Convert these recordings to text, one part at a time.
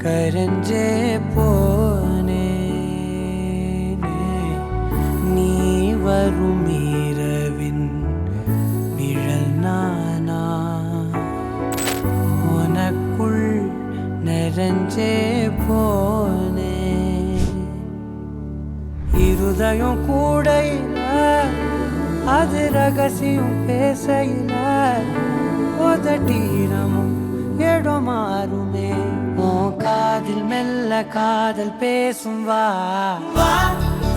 கரஞ்சே போனே நீ வரும் இரவின் நிழல் நானா உனக்குள் நிறைஞ்சே போனே இருதயம் கூடையில அது ரகசியம் பேசையில உதட்டீரமும் இடம் மாறுமே உன் காதில் மெல்ல காதல் பேசும் வா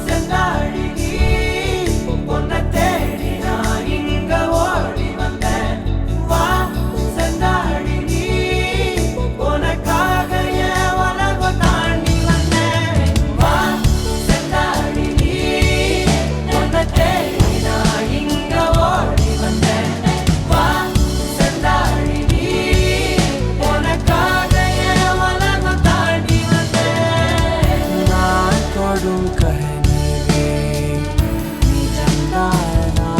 செந்தாழி நீ உன்னை தேடி நான் இங்க ஓடி வந்தேன் வா செந்தாழி நீ உனக்காக என் உலகம் தாண்டி வந்தேன் வா செந்தாழி நீ உன்னை தேடி நான் இங்க ஓடி வந்தேன் வா செந்தாழி நீ உனக்காக என் உலகம் தாண்டி வந்தேன் நான் தொடும் கனவே நிஜம்தானா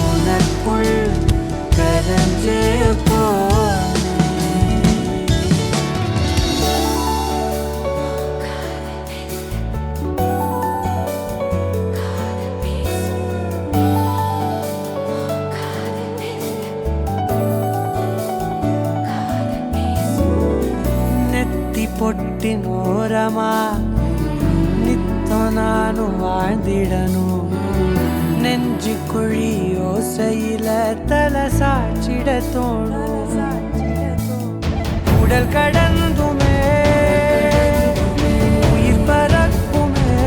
உனக்குள் கரஞ்சே நெத்தி பொட்டின் ஓரமா நித்தம் நானும் வாழ்ந்திடணும் நெஞ்சு குழி யோசையில தலை சாச்சிட தோணும் உடல் கடந்துமே உயிர் பறக்குமே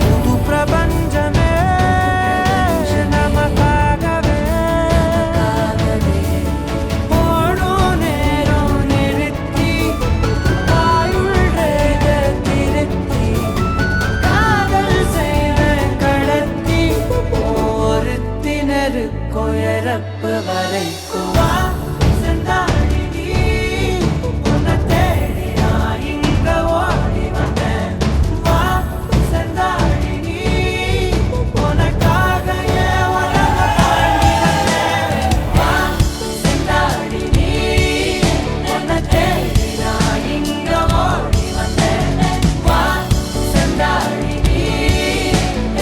புது பிரபஞ்சமே நமக்காகவே போடும் நேரம் நிறுத்தி ஆயுள் ரேக திருத்தி காதல் செய்வேன் கடத்தி ஒருத்தினருக்கும் இறப்பு வரைக்கும் வா செந்தாழி நீ உன்னை தேடி நான் இங்க ஓடி வந்தேன் வா செந்தாழி நீ உனக்காக என் உலகம் தாண்டி வந்தேன் வா செந்தாழி நீ உன்னை தேடி நான் இங்க ஓடி வந்தேன் வா செந்தாழி நீ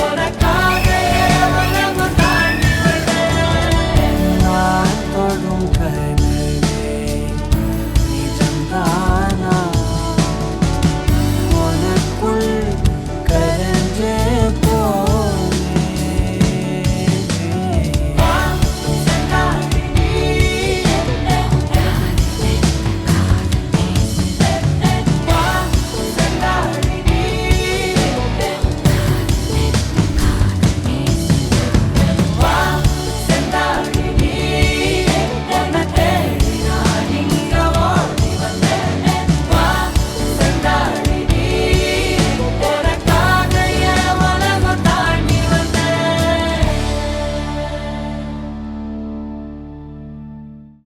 உனக்காக என் உலகம் தாண்டி வந்தேன் நான் தொடும் கனவே நிஜம்தான்